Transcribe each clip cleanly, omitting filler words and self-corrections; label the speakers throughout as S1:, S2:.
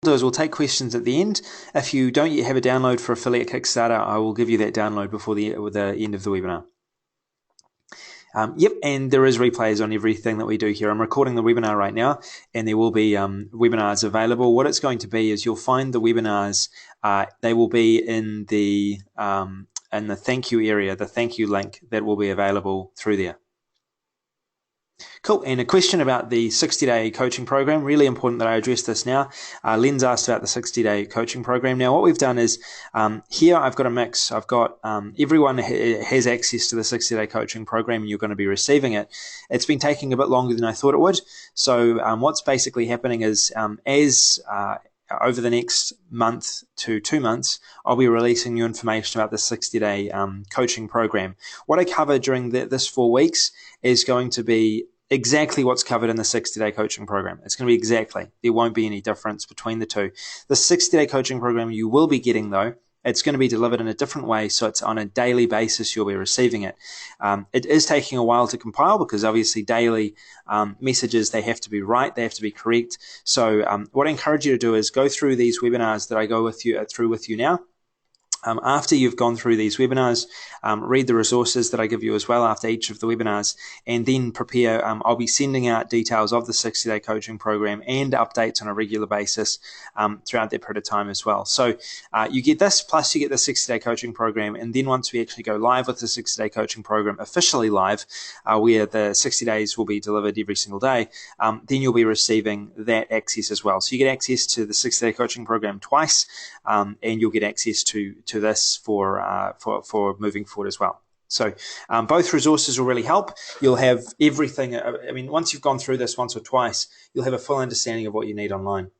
S1: do is we'll take questions at the end. If you don't yet have a download for Affiliate Kickstarter, I will give you that download before the end of the webinar. Yep, and there is replays on everything that we do here. I'm recording the webinar right now, and there will be webinars available. What it's going to be is you'll find the webinars. They will be in the thank you area, the thank you link that will be available through there. Cool, and a question about the 60-day coaching program. Really important that I address this now. Len's asked about the 60-day coaching program. Now, what we've done is here I've got a mix. I've got everyone has access to the 60-day coaching program, and you're going to be receiving it. It's been taking a bit longer than I thought it would. So what's basically happening is over the next month to 2 months, I'll be releasing new information about the 60-day coaching program. What I cover during this 4 weeks is going to be exactly what's covered in the 60-day coaching program. It's going to be exactly. There won't be any difference between the two. The 60-day coaching program you will be getting, though, it's going to be delivered in a different way, so it's on a daily basis you'll be receiving it. It is taking a while to compile because obviously daily messages, they have to be right, they have to be correct. So what I encourage you to do is go through these webinars that I go through with you now. After you've gone through these webinars, read the resources that I give you as well after each of the webinars, and then prepare. I'll be sending out details of the 60-day coaching program and updates on a regular basis throughout that period of time as well. So you get this, plus you get the 60-day coaching program, and then once we actually go live with the 60-day coaching program, officially live, where the 60 days will be delivered every single day, then you'll be receiving that access as well. So you get access to the 60-day coaching program twice, and you'll get access to this for moving forward as well. So both resources will really help. You'll have everything. I mean, once you've gone through this once or twice, you'll have a full understanding of what you need online.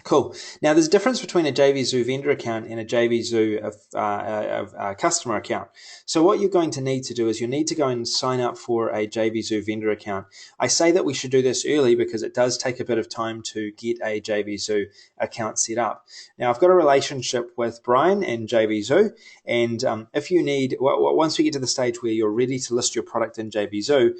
S1: Cool. Now, there's a difference between a JVZoo vendor account and a JVZoo customer account. So what you're going to need to do is you need to go and sign up for a JVZoo vendor account. I say that we should do this early because it does take a bit of time to get a JVZoo account set up. Now, I've got a relationship with Brian and JVZoo, and if you need, once we get to the stage where you're ready to list your product in JVZoo,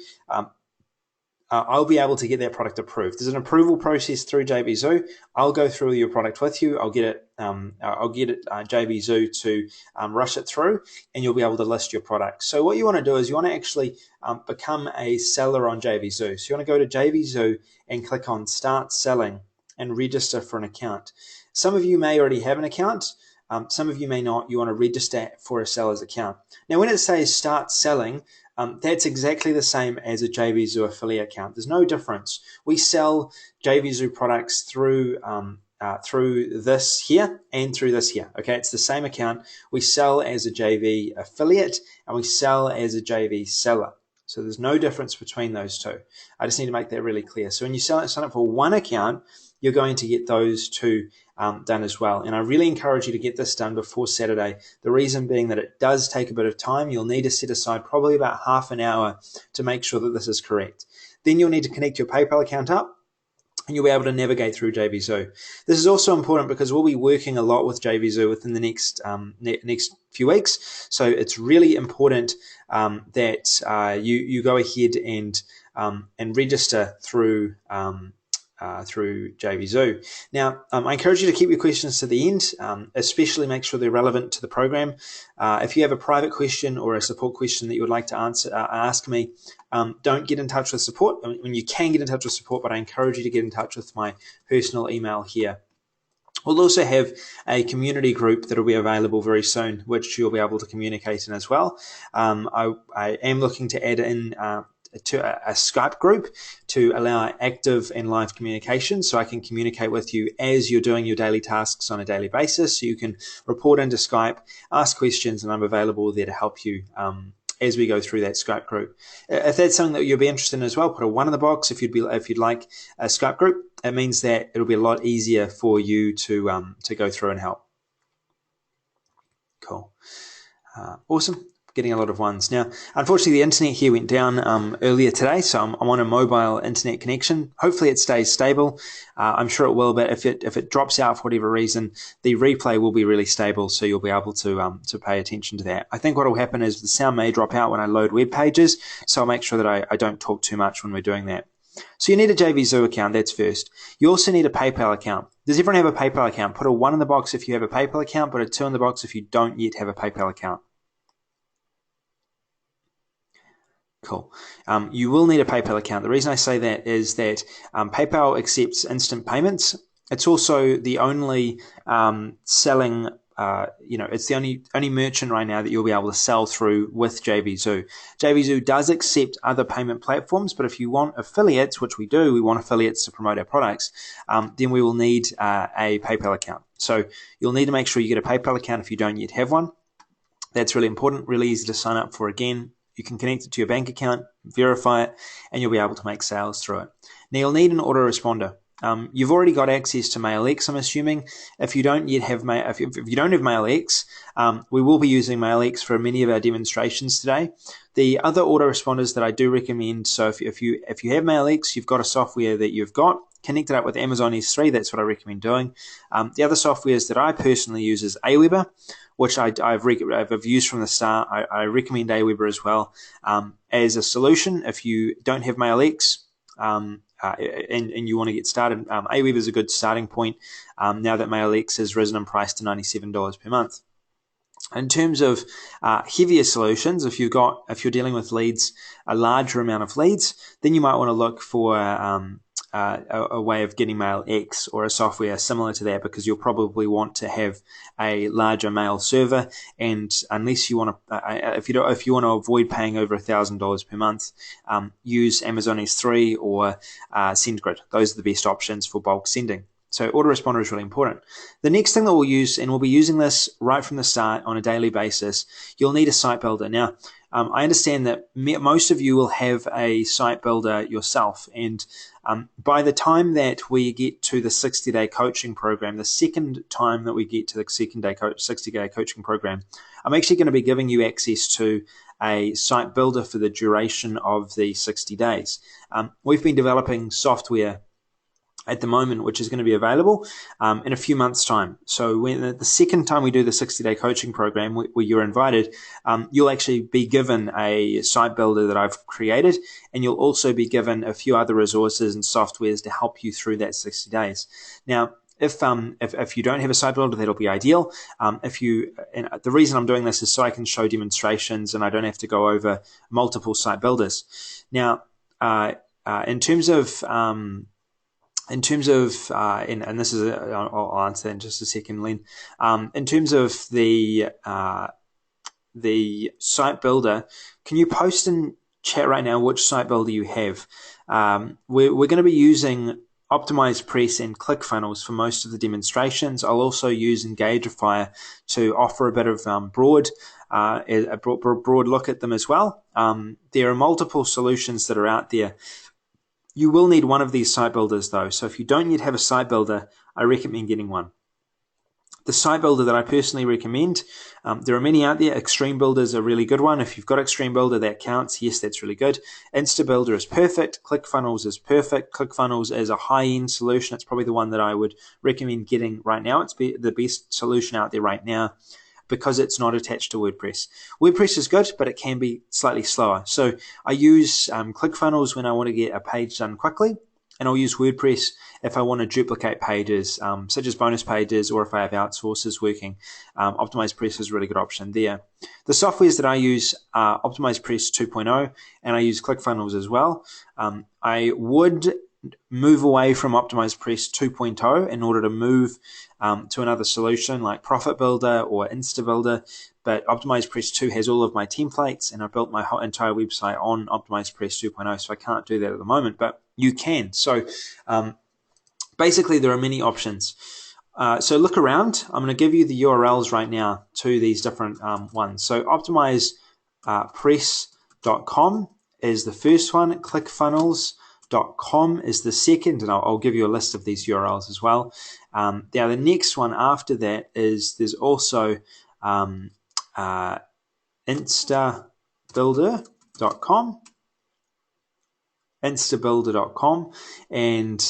S1: I'll be able to get that product approved. There's an approval process through JVZoo. I'll go through your product with you. I'll get it JVZoo to rush it through, and you'll be able to list your product. So what you want to do is you want to actually become a seller on JVZoo. So you want to go to JVZoo and click on Start Selling and register for an account. Some of you may already have an account. Some of you may not. You want to register for a seller's account. Now, when it says Start Selling, that's exactly the same as a JVZoo affiliate account. There's no difference. We sell JVZoo products through this here and through this here. Okay, it's the same account. We sell as a JV affiliate and we sell as a JV seller. So there's no difference between those two. I just need to make that really clear. So when you sign up for one account, you're going to get those two done as well. And I really encourage you to get this done before Saturday. The reason being that it does take a bit of time. You'll need to set aside probably about half an hour to make sure that this is correct. Then you'll need to connect your PayPal account up, and you'll be able to navigate through JVZoo. This is also important because we'll be working a lot with JVZoo within the next few weeks. So it's really important that you go ahead and register through JVZoo. Now, I encourage you to keep your questions to the end, especially make sure they're relevant to the program. If you have a private question or a support question that you would like to ask me, don't get in touch with support. I mean, you can get in touch with support, but I encourage you to get in touch with my personal email here. We'll also have a community group that will be available very soon, which you'll be able to communicate in as well. I am looking to add in to a Skype group to allow active and live communication, so I can communicate with you as you're doing your daily tasks on a daily basis. So you can report into Skype, ask questions, and I'm available there to help you as we go through that Skype group. If that's something that you'll be interested in as well, put a 1 in the box if you'd like a Skype group. It means that it'll be a lot easier for you to go through and help. Cool. Awesome. Getting a lot of ones. Now, unfortunately, the internet here went down earlier today, so I'm on a mobile internet connection. Hopefully it stays stable. I'm sure it will, but if it drops out for whatever reason, the replay will be really stable, so you'll be able to pay attention to that. I think what will happen is the sound may drop out when I load web pages, so I'll make sure that I don't talk too much when we're doing that. So you need a JVZoo account, that's first. You also need a PayPal account. Does everyone have a PayPal account? Put a 1 in the box if you have a PayPal account, put a 2 in the box if you don't yet have a PayPal account. Cool. You will need a PayPal account. The reason I say that is that PayPal accepts instant payments. It's also the only selling, it's the only merchant right now that you'll be able to sell through with JVZoo. JVZoo does accept other payment platforms, but if you want affiliates, which we do, we want affiliates to promote our products, then we will need a PayPal account. So you'll need to make sure you get a PayPal account if you don't yet have one. That's really important, really easy to sign up for. Again, you can connect it to your bank account, verify it, and you'll be able to make sales through it. Now you'll need an autoresponder. You've already got access to MailX, I'm assuming. If you don't yet have if you don't have MailX, we will be using MailX for many of our demonstrations today. The other autoresponders that I do recommend, so if you have MailX, you've got a software that you've got, connect it up with Amazon S3, that's what I recommend doing. The other softwares that I personally use is Aweber, which I've used from the start. I recommend Aweber as well as a solution if you don't have MailX and you want to get started. Aweber is a good starting point now that MailX has risen in price to $97 per month. In terms of heavier solutions, if you're dealing with leads, a larger amount of leads, then you might want to look for a way of getting MailX or a software similar to that, because you'll probably want to have a larger mail server. And unless you want to, if you want to avoid paying over $1,000 per month, use Amazon S3 or SendGrid. Those are the best options for bulk sending. So autoresponder is really important. The next thing that we'll use, and we'll be using this right from the start on a daily basis, you'll need a site builder. Now, I understand that most of you will have a site builder yourself, and by the time that we get to the 60-day coaching program, the second time that we get to the 60-day coaching program, I'm actually going to be giving you access to a site builder for the duration of the 60 days. We've been developing software at the moment, which is going to be available in a few months' time. So when the second time we do the 60-day coaching program where you're invited, you'll actually be given a site builder that I've created, and you'll also be given a few other resources and softwares to help you through that 60 days. Now, if you don't have a site builder, that'll be ideal. And the reason I'm doing this is so I can show demonstrations and I don't have to go over multiple site builders. Now, in terms of and this is I'll answer that in just a second, Len. In terms of the site builder, can you post in chat right now which site builder you have? We're going to be using Optimized Press and ClickFunnels for most of the demonstrations. I'll also use Engagify to offer a bit of broad look at them as well. There are multiple solutions that are out there. You will need one of these site builders though, so if you don't yet have a site builder, I recommend getting one. The site builder that I personally recommend, there are many out there. Extreme Builder is a really good one. If you've got Extreme Builder, that counts. Yes, that's really good. InstaBuilder is perfect. ClickFunnels is perfect. ClickFunnels is a high-end solution. It's probably the one that I would recommend getting right now. It's the best solution out there right now, because it's not attached to WordPress. WordPress is good, but it can be slightly slower. So I use ClickFunnels when I want to get a page done quickly, and I'll use WordPress if I want to duplicate pages, such as bonus pages, or if I have outsourcers working. Optimized Press is a really good option there. The softwares that I use are Optimized Press 2.0, and I use ClickFunnels as well. I would move away from Optimized Press 2.0 in order to move to another solution like Profit Builder or InstaBuilder, but Optimized Press 2 has all of my templates, and I built my whole entire website on Optimized Press 2.0, so I can't do that at the moment, but you can. So basically there are many options. So look around. I'm going to give you the URLs right now to these different ones. So optimizepress.com is the first one. ClickFunnels.com is the second, and I'll give you a list of these URLs as well. Now the next one after that is there's also instabuilder.com, and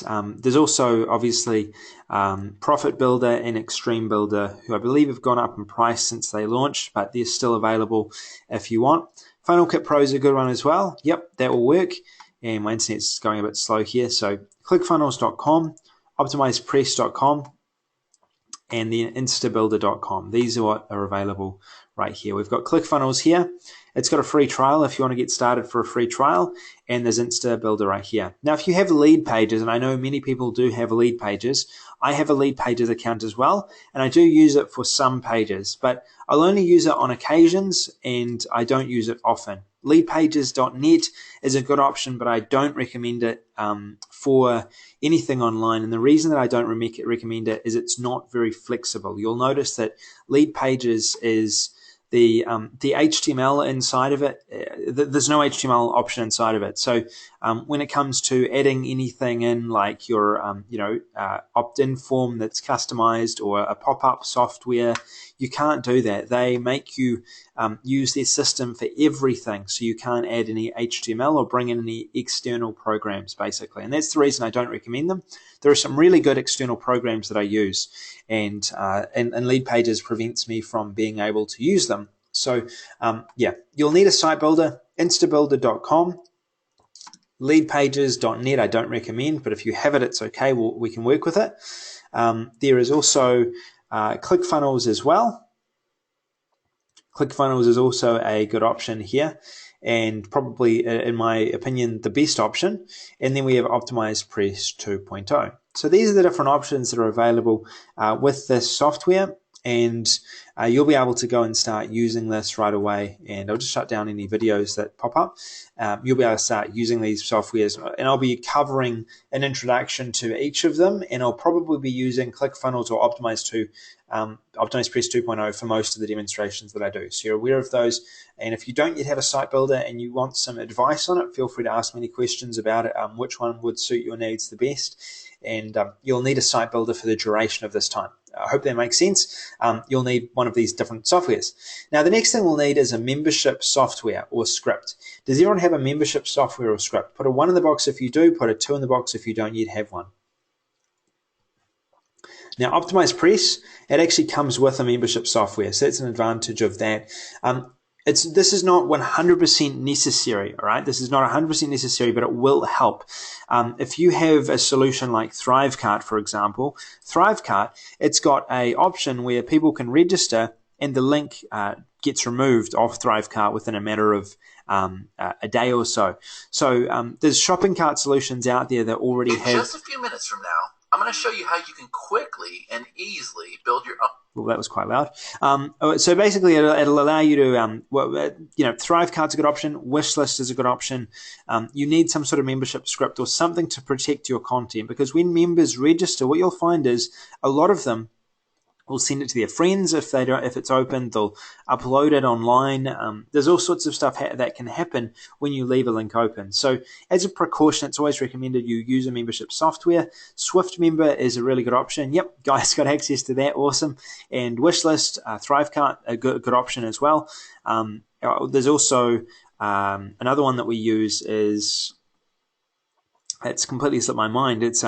S1: there's also obviously Profit Builder and Extreme Builder, who I believe have gone up in price since they launched, but they're still available if you want. Funnel Kit Pro is a good one as well. Yep, that will work. and my internet's going a bit slow here. So clickfunnels.com, optimizepress.com, and then instabuilder.com. These are what are available right here. We've got ClickFunnels here. It's got a free trial if you want to get started for a free trial, and there's InstaBuilder right here. Now, if you have lead pages, and I know many people do have lead pages, I have a lead pages account as well, and I do use it for some pages, but I'll only use it on occasions, and I don't use it often. Leadpages.net is a good option, but I don't recommend it for anything online. And the reason that I don't recommend it is it's not very flexible. You'll notice that lead pages is the HTML inside of it. There's no HTML option inside of it. So when it comes to adding anything in, like your opt-in form that's customized or a pop-up software, you can't do that. They make you use their system for everything, so you can't add any HTML or bring in any external programs, basically. And that's the reason I don't recommend them. There are some really good external programs that I use, and Lead Pages prevents me from being able to use them. So yeah, you'll need a site builder, instabuilder.com. Leadpages.net I don't recommend, but if you have it, it's okay. We can work with it. There is also ClickFunnels as well. ClickFunnels is also a good option here, and probably, in my opinion, the best option. And then we have OptimizePress 2.0. So these are the different options that are available with this software, and you'll be able to go and start using this right away. And I'll just shut down any videos that pop up. You'll be able to start using these softwares, and I'll be covering an introduction to each of them, and I'll probably be using ClickFunnels or OptimizePress 2.0 for most of the demonstrations that I do. So you're aware of those. And if you don't yet have a site builder and you want some advice on it, feel free to ask me any questions about it, which one would suit your needs the best. And you'll need a site builder for the duration of this time. I hope that makes sense. You'll need one of these different softwares. Now, the next thing we'll need is a membership software or script. Does everyone have a membership software or script? Put a 1 in the box if you do, put a 2 in the box if you don't yet have one. Now, OptimizePress, it actually comes with a membership software, so that's an advantage of that. This is not 100% necessary, all right? This is not 100% necessary, but it will help. If you have a solution like ThriveCart, for example, ThriveCart, it's got an option where people can register and the link gets removed off ThriveCart within a matter of a day or so. So there's shopping cart solutions out there that already have...
S2: Just a few minutes from now, I'm going to show you how you can quickly and easily build your own...
S1: Well, that was quite loud. So basically, it'll allow you to, ThriveCart's a good option. Wishlist is a good option. You need some sort of membership script or something to protect your content, because when members register, what you'll find is a lot of them will send it to their friends. If it's open, they'll upload it online. There's all sorts of stuff that can happen when you leave a link open. So as a precaution, it's always recommended you use a membership software. SwiftMember is a really good option. Yep, guys got access to that. Awesome. And Wishlist, ThriveCart, a good option as well. There's also another one that we use is, it's completely slipped my mind. It's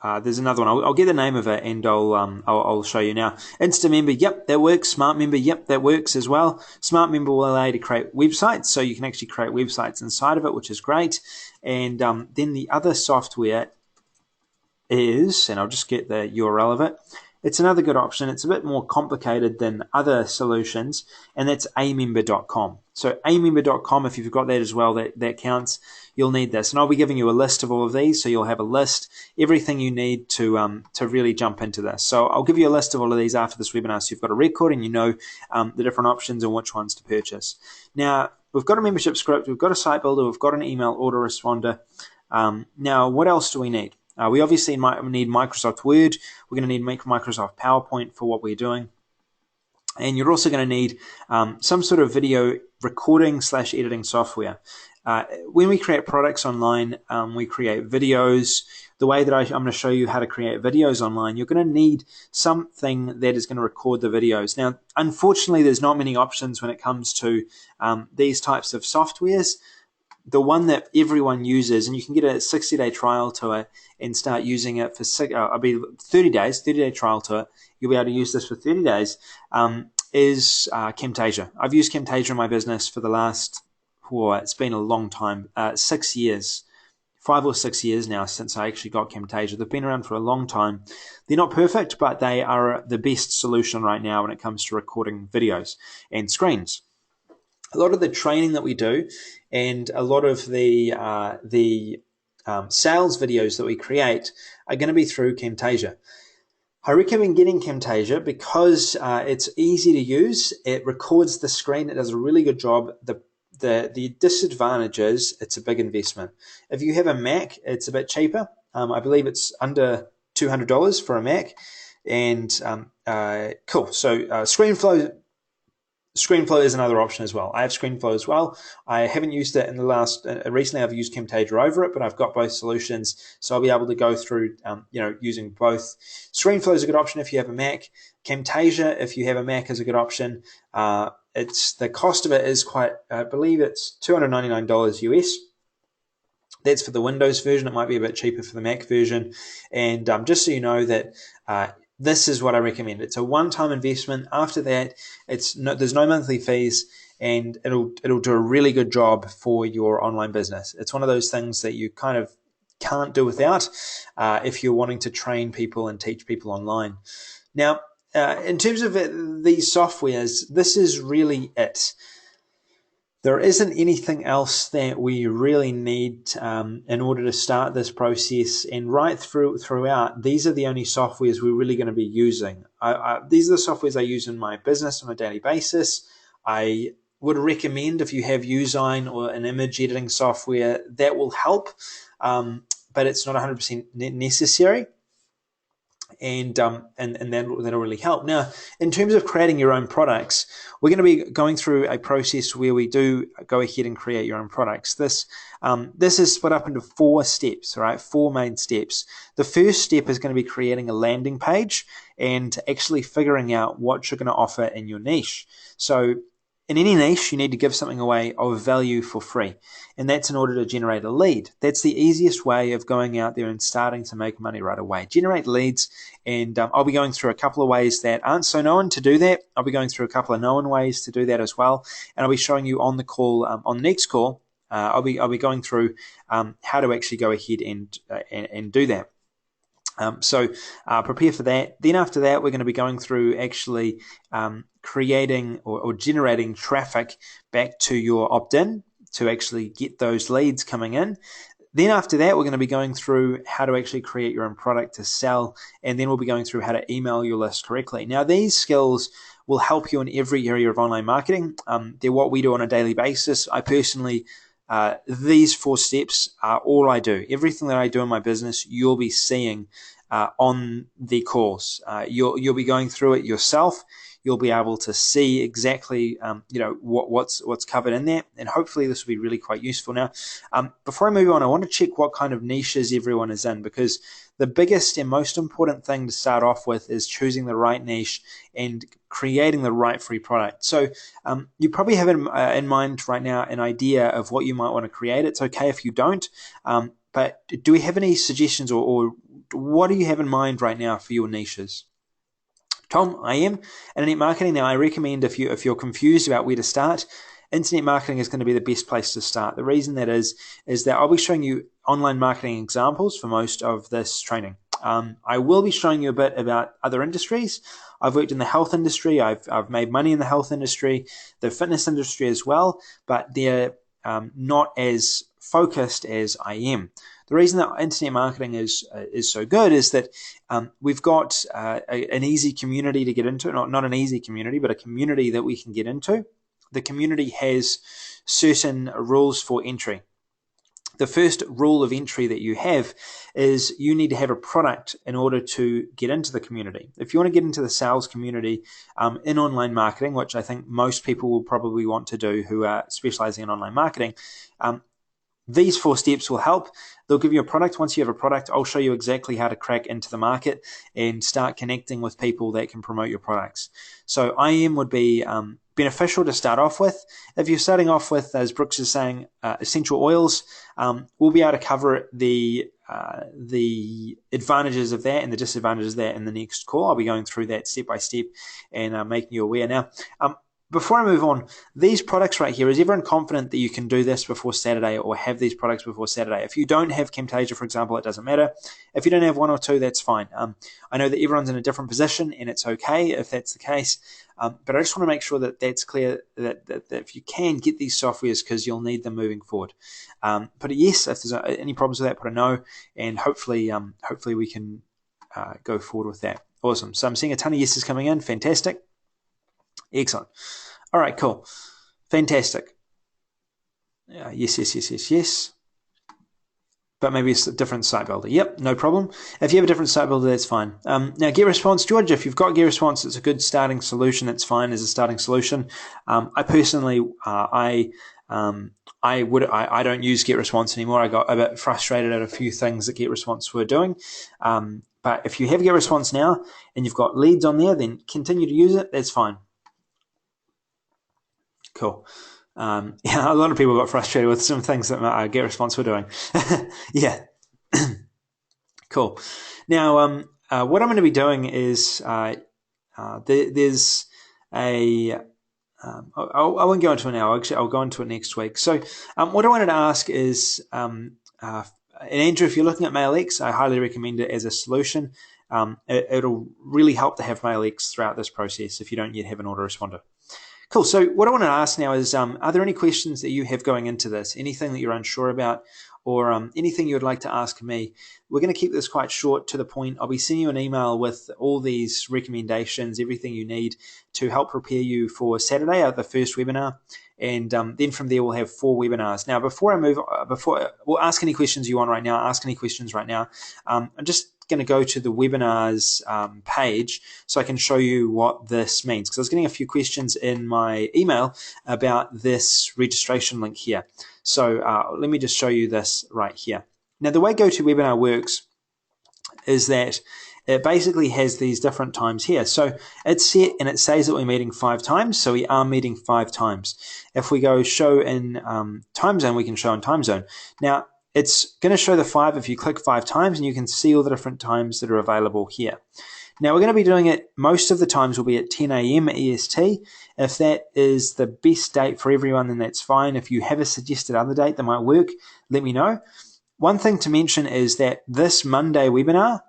S1: there's another one. I'll get the name of it and I'll show you now. Instamember, yep, that works. SmartMember, yep, that works as well. SmartMember will allow you to create websites, so you can actually create websites inside of it, which is great. And then the other software is, and I'll just get the URL of it. It's another good option. It's a bit more complicated than other solutions, and that's amember.com. So amember.com, if you've got that as well, that counts. You'll need this, and I'll be giving you a list of all of these, so you'll have a list, everything you need to really jump into this. So I'll give you a list of all of these after this webinar, so you've got a record and you know the different options and which ones to purchase. Now, we've got a membership script, we've got a site builder, we've got an email autoresponder. Now, what else do we need? We obviously need Microsoft Word. We're going to need Microsoft PowerPoint for what we're doing. And you're also going to need some sort of video recording / editing software. When we create products online, we create videos. The way that I'm going to show you how to create videos online, you're going to need something that is going to record the videos. Now, unfortunately, there's not many options when it comes to these types of softwares. The one that everyone uses, and you can get a 60-day trial to it and start using it for 30 days, 30-day trial to it. You'll be able to use this for 30 days. is Camtasia. I've used Camtasia in my business for the last, it's been a long time, 6 years. 5 or 6 years now since I actually got Camtasia. They've been around for a long time. They're not perfect, but they are the best solution right now when it comes to recording videos and screens. A lot of the training that we do and a lot of the sales videos that we create are going to be through Camtasia. I recommend getting Camtasia because it's easy to use. It records the screen. It does a really good job. The disadvantage is it's a big investment. If you have a Mac, it's a bit cheaper. I believe it's under $200 for a Mac. And cool. So ScreenFlow is another option as well. I have ScreenFlow as well. I haven't used it in the last. Recently, I've used Camtasia over it, but I've got both solutions, so I'll be able to go through, using both. ScreenFlow is a good option if you have a Mac. Camtasia, if you have a Mac, is a good option. It's the cost of it is quite. I believe it's $299 US. That's for the Windows version. It might be a bit cheaper for the Mac version. And just so you know that this is what I recommend. It's a one-time investment. After that, there's no monthly fees, and it'll do a really good job for your online business. It's one of those things that you kind of can't do without if you're wanting to train people and teach people online. Now, in terms of these softwares, this is really it. There isn't anything else that we really need in order to start this process. And right throughout, these are the only softwares we're really going to be using. These are the softwares I use in my business on a daily basis. I would recommend if you have Usign or an image editing software, that will help, but it's not 100% necessary. And that'll really help. Now, in terms of creating your own products, we're going to be going through a process where we do go ahead and create your own products. This is split up into 4 steps, right? 4 main steps. The first step is going to be creating a landing page and actually figuring out what you're going to offer in your niche. So in any niche, you need to give something away of value for free, and that's in order to generate a lead. That's the easiest way of going out there and starting to make money right away. Generate leads, and I'll be going through a couple of ways that aren't so known to do that. I'll be going through a couple of known ways to do that as well, and I'll be showing you on the call, on the next call. I'll be going through how to actually go ahead and do that. So prepare for that. Then after that, we're going to be going through actually creating or generating traffic back to your opt-in to actually get those leads coming in. Then after that, we're going to be going through how to actually create your own product to sell, and then we'll be going through how to email your list correctly. Now, these skills will help you in every area of online marketing. They're what we do on a daily basis. I personally, these 4 steps are all I do. Everything that I do in my business, you'll be seeing on the course. You'll be going through it yourself. You'll be able to see exactly what's covered in there, and hopefully this will be really quite useful. Now, before I move on, I want to check what kind of niches everyone is in, because the biggest and most important thing to start off with is choosing the right niche and creating the right free product. So you probably have in mind right now an idea of what you might want to create. It's okay if you don't, but do we have any suggestions, or what do you have in mind right now for your niches? Tom, I am internet marketing. Now, I recommend if you're confused about where to start, internet marketing is going to be the best place to start. The reason that is that I'll be showing you online marketing examples for most of this training. I will be showing you a bit about other industries. I've worked in the health industry. I've made money in the health industry, the fitness industry as well, but they're not as focused as I am. The reason that internet marketing is so good is that we've got an easy community to get into. Not an easy community, but a community that we can get into. The community has certain rules for entry. The first rule of entry that you have is you need to have a product in order to get into the community. If you want to get into the sales community in online marketing, which I think most people will probably want to do who are specializing in online marketing, these 4 steps will help. They'll give you a product. Once you have a product, I'll show you exactly how to crack into the market and start connecting with people that can promote your products. So IM would be beneficial to start off with. If you're starting off with, as Brooks is saying, essential oils, we'll be able to cover the the advantages of that and the disadvantages of that in the next call. I'll be going through that step by step and making you aware. Now, before I move on, these products right here, is everyone confident that you can do this before Saturday or have these products before Saturday? If you don't have Camtasia, for example, it doesn't matter. If you don't have one or two, that's fine. I know that everyone's in a different position and it's okay if that's the case, but I just want to make sure that that's clear that if you can get these softwares, because you'll need them moving forward. Put a yes if there's any problems with that, put a no, and hopefully we can go forward with that. Awesome. So I'm seeing a ton of yeses coming in. Fantastic. Excellent. All right, cool. Fantastic. Yes. But maybe it's a different site builder. Yep, no problem. If you have a different site builder, that's fine. Now, GetResponse, George, if you've got GetResponse, it's a good starting solution. It's fine as a starting solution. I personally, I don't use GetResponse anymore. I got a bit frustrated at a few things that GetResponse were doing. But if you have GetResponse now and you've got leads on there, then continue to use it. That's fine. Cool. Yeah, a lot of people got frustrated with some things that GetResponse were doing. Yeah. Cool. Now, what I'm going to be doing is there's a I won't go into it now. Actually, I'll go into it next week. So what I wanted to ask is, and Andrew, if you're looking at MailX, I highly recommend it as a solution. It'll really help to have MailX throughout this process if you don't yet have an autoresponder. Cool. So what I want to ask now is, are there any questions that you have going into this? Anything that you're unsure about, or anything you would like to ask me? We're going to keep this quite short, to the point. I'll be sending you an email with all these recommendations, everything you need to help prepare you for Saturday at the first webinar. And then from there, we'll have 4 webinars. Now, before I move, we'll ask any questions you want right now. Ask any questions right now. I'm just going to go to the webinars page so I can show you what this means, because I was getting a few questions in my email about this registration link here. So let me just show you this right here. Now, the way GoToWebinar works is that it basically has these different times here. So it's set and it says that we're meeting 5 times, so we are meeting 5 times. If we go show in time zone, we can show in time zone. Now, it's going to show the 5 if you click 5 times, and you can see all the different times that are available here. Now, we're going to be doing it, most of the times will be at 10 a.m. EST. If that is the best date for everyone, then that's fine. If you have a suggested other date that might work, let me know. One thing to mention is that this Monday webinar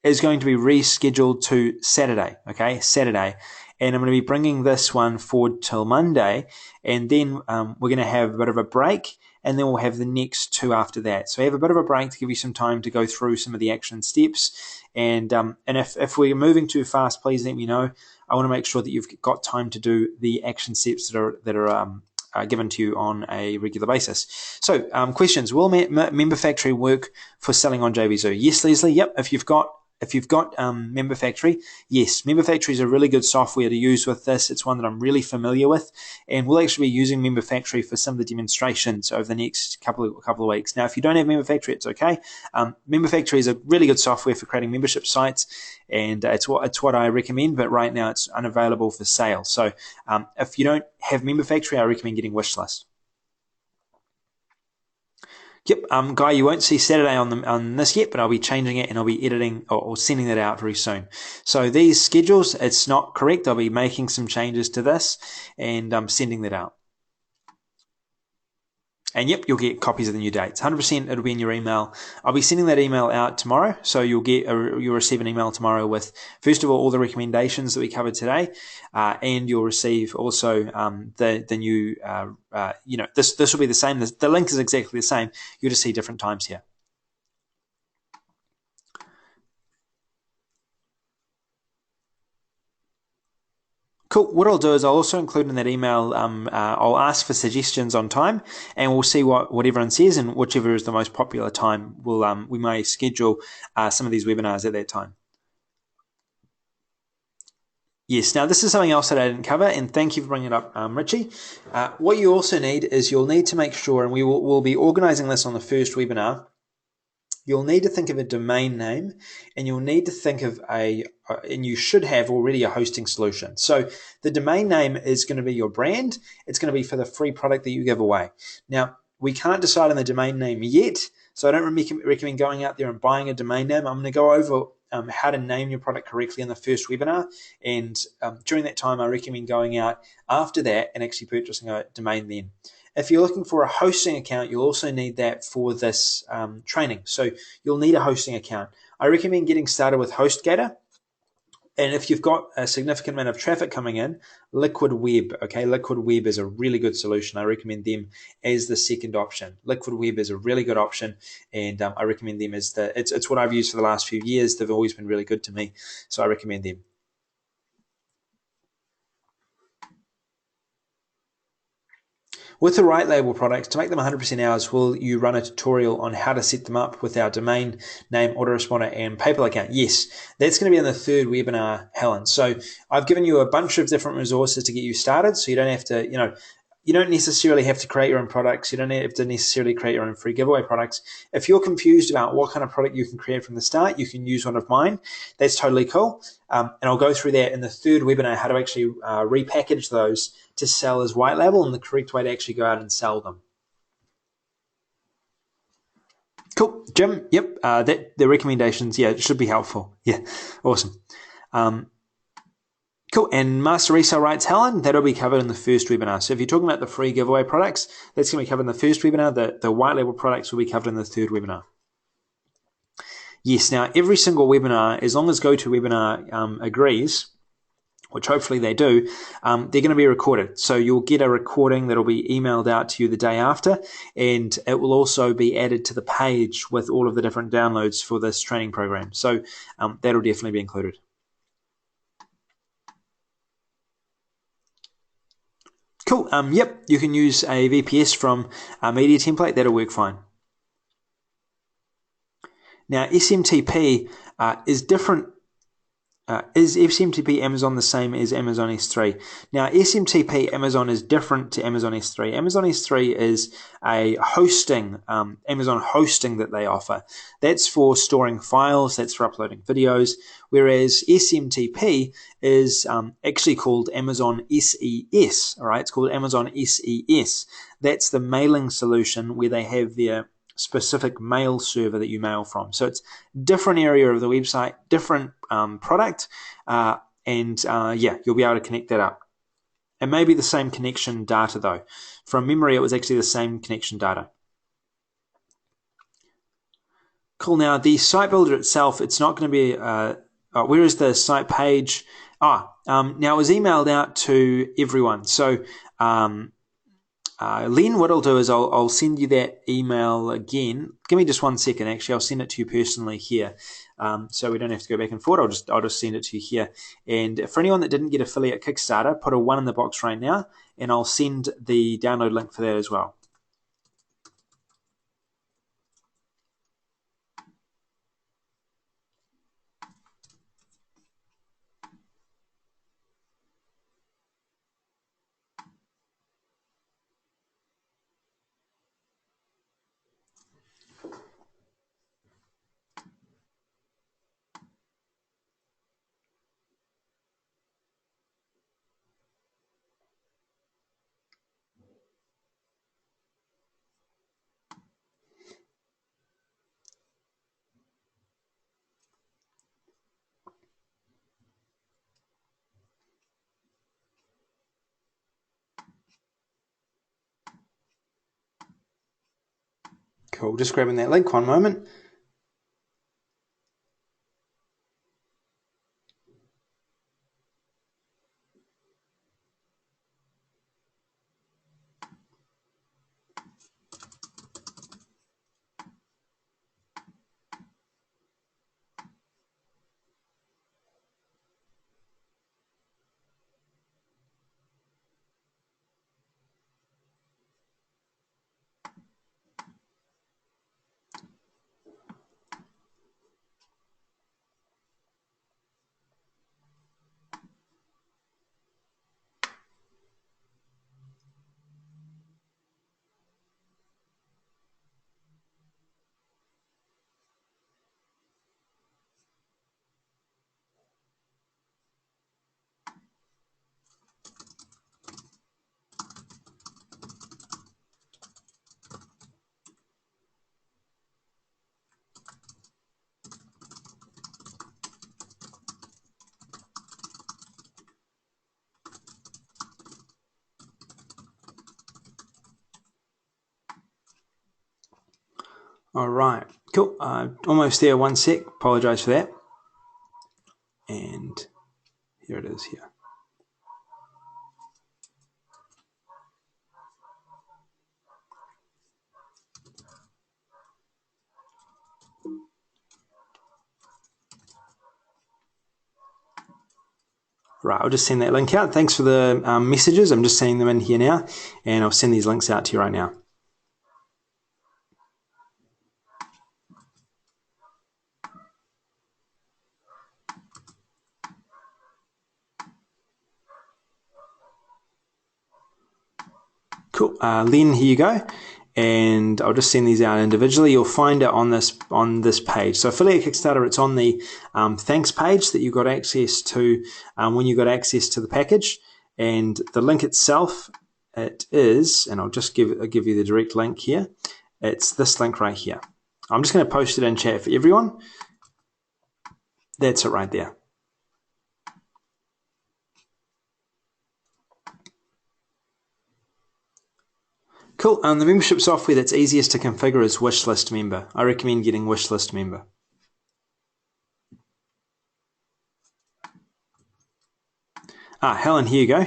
S1: is going to be rescheduled to Saturday, okay? Saturday. And I'm going to be bringing this one forward till Monday, and then we're going to have a bit of a break, and then we'll have the next 2 after that. So we have a bit of a break to give you some time to go through some of the action steps. And if we're moving too fast, please let me know. I want to make sure that you've got time to do the action steps that are given to you on a regular basis. So questions: will Member Factory work for selling on JVZoo? Yes, Leslie. Yep. If you've got Member Factory, yes, Member Factory is a really good software to use with this. It's one that I'm really familiar with, and we'll actually be using Member Factory for some of the demonstrations over the next couple of weeks. Now, if you don't have Member Factory, it's okay. Member Factory is a really good software for creating membership sites, and it's what I recommend. But right now, it's unavailable for sale. So if you don't have Member Factory, I recommend getting Wishlist. Yep, Guy, you won't see Saturday on this yet, but I'll be changing it and I'll be editing or sending that out very soon. So these schedules, it's not correct. I'll be making some changes to this and sending that out. And yep, you'll get copies of the new dates. 100% it'll be in your email. I'll be sending that email out tomorrow, so you'll receive an email tomorrow with, first of all the recommendations that we covered today, and you'll receive also the new. This will be the same. The link is exactly the same. You'll just see different times here. Cool. What I'll do is I'll also include in that email, I'll ask for suggestions on time, and we'll see what everyone says, and whichever is the most popular time, we may schedule some of these webinars at that time. Yes, now this is something else that I didn't cover, and thank you for bringing it up, Richie. What you also need is you'll need to make sure, and we'll be organizing this on the first webinar, you'll need to think of a domain name, and you'll need to think of and you should have already a hosting solution. So the domain name is going to be your brand. It's going to be for the free product that you give away. Now, we can't decide on the domain name yet, So I don't recommend going out there and buying a domain name. I'm going to go over how to name your product correctly in the first webinar, and during that time I recommend going out after that and actually purchasing a domain then. If you're looking for a hosting account, you'll also need that for this training. So you'll need a hosting account. I recommend getting started with HostGator. And if you've got a significant amount of traffic coming in, Liquid Web, okay, Liquid Web is a really good solution. I recommend them as the second option. Liquid Web is a really good option, and I recommend them as it's what I've used for the last few years. They've always been really good to me, so I recommend them. With the right label products, to make them 100% ours, will you run a tutorial on how to set them up with our domain name, autoresponder, and PayPal account? Yes, that's going to be in the third webinar, Helen. So I've given you a bunch of different resources to get you started, so you don't have to, you don't necessarily have to create your own products. You don't have to necessarily create your own free giveaway products. If you're confused about what kind of product you can create from the start, you can use one of mine. That's totally cool. And I'll go through that in the third webinar, how to actually repackage those to sell as white label and the correct way to actually go out and sell them. Cool, Jim. Yep, the recommendations, yeah, it should be helpful. Yeah, awesome. Cool, and master resale rights, Helen, that'll be covered in the first webinar. So if you're talking about the free giveaway products, that's going to be covered in the first webinar. The white label products will be covered in the third webinar. Yes, now every single webinar, as long as GoToWebinar agrees, which hopefully they do, they're going to be recorded. So you'll get a recording that'll be emailed out to you the day after, and it will also be added to the page with all of the different downloads for this training program. So that'll definitely be included. Cool. Yep, you can use a VPS from a media template. That'll work fine. Now, SMTP is different. Is SMTP Amazon the same as Amazon S3? Now, SMTP Amazon is different to Amazon S3. Amazon S3 is a hosting, Amazon hosting that they offer. That's for storing files, that's for uploading videos, whereas SMTP is actually called Amazon SES, all right? It's called Amazon SES. That's the mailing solution where they have their specific mail server that you mail from. So it's different area of the website, different product, and yeah, you'll be able to connect that up. It may be the same connection data though. From memory, it was actually the same connection data. Cool. Now the site builder itself, it's not going to be, where is the site page? Now it was emailed out to everyone. So Len, what I'll do is I'll send you that email again. Give me just 1 second. Actually, I'll send it to you personally here, so we don't have to go back and forth. I'll just send it to you here. And for anyone that didn't get affiliate Kickstarter, put a 1 in the box right now, and I'll send the download link for that as well. Cool. Just grabbing that link. 1 moment. All right, cool. Almost there. One sec. Apologize for that. And here it is here. Right, I'll just send that link out. Thanks for the messages. I'm just sending them in here now, and I'll send these links out to you right now. Cool. Len, here you go. And I'll just send these out individually. You'll find it on this page. So Affiliate Kickstarter, it's on the thanks page that you got access to when you got access to the package. And the link itself, it is, and I'll just give you the direct link here. It's this link right here. I'm just going to post it in chat for everyone. That's it right there. Cool. The membership software that's easiest to configure is Wishlist Member. I recommend getting Wishlist Member. Helen, here you go.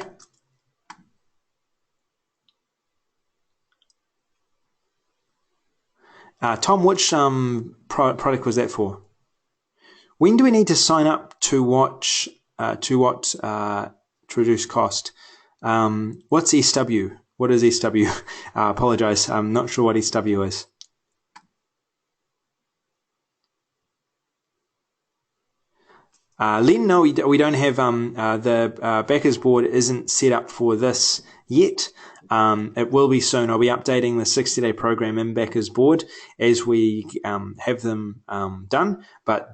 S1: Tom, which product was that for? When do we need to sign up to watch to reduce cost? What's SW? What is SW? I apologize. I'm not sure what SW is. Len, no, we don't have the backers board isn't set up for this yet. It will be soon. I'll be updating the 60-day program in backers board as we have them done. But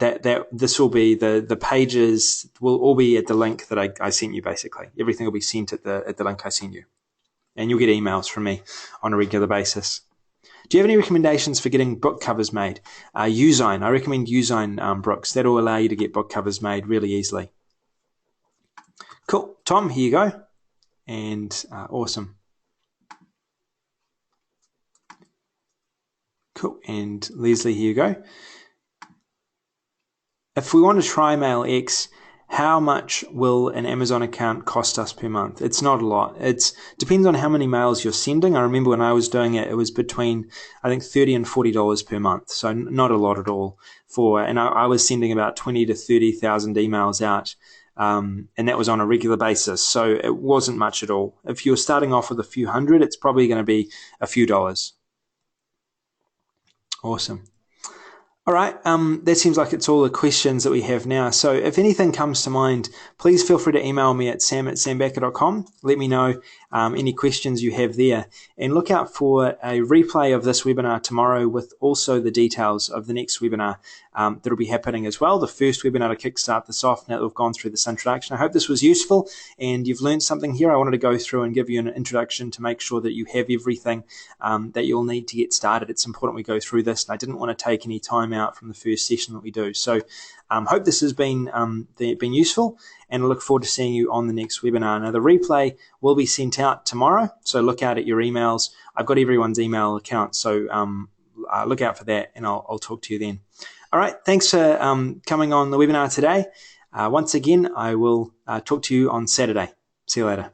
S1: this will be the pages will all be at the link that I sent you. Basically, everything will be sent at the link I sent you, and you'll get emails from me on a regular basis. Do you have any recommendations for getting book covers made? Uzine. I recommend Uzine, Brooks. That will allow you to get book covers made really easily. Cool. Tom, here you go. And awesome. Cool. And Leslie, here you go. If we want to try Mail X, how much will an Amazon account cost us per month? It's not a lot. It depends on how many mails you're sending. I remember when I was doing it, it was between, I think, $30 and $40 per month. So not a lot at all. And I was sending about 20 to 30,000 emails out. And that was on a regular basis. So it wasn't much at all. If you're starting off with a few hundred, it's probably going to be a few dollars. Awesome. All right, that seems like it's all the questions that we have now. So if anything comes to mind, please feel free to email me at sam@sambacker.com. Let me know any questions you have there. And look out for a replay of this webinar tomorrow with also the details of the next webinar that will be happening as well. The first webinar to kickstart this off now that we've gone through this introduction. I hope this was useful and you've learned something here. I wanted to go through and give you an introduction to make sure that you have everything that you'll need to get started. It's important we go through this, and I didn't want to take any time out from the first session that we do. So hope this has been useful, and I look forward to seeing you on the next webinar. Now, the replay will be sent out tomorrow, so look out at your emails. I've got everyone's email account, so look out for that, and I'll talk to you then. All right, thanks for coming on the webinar today. Once again, I will talk to you on Saturday. See you later.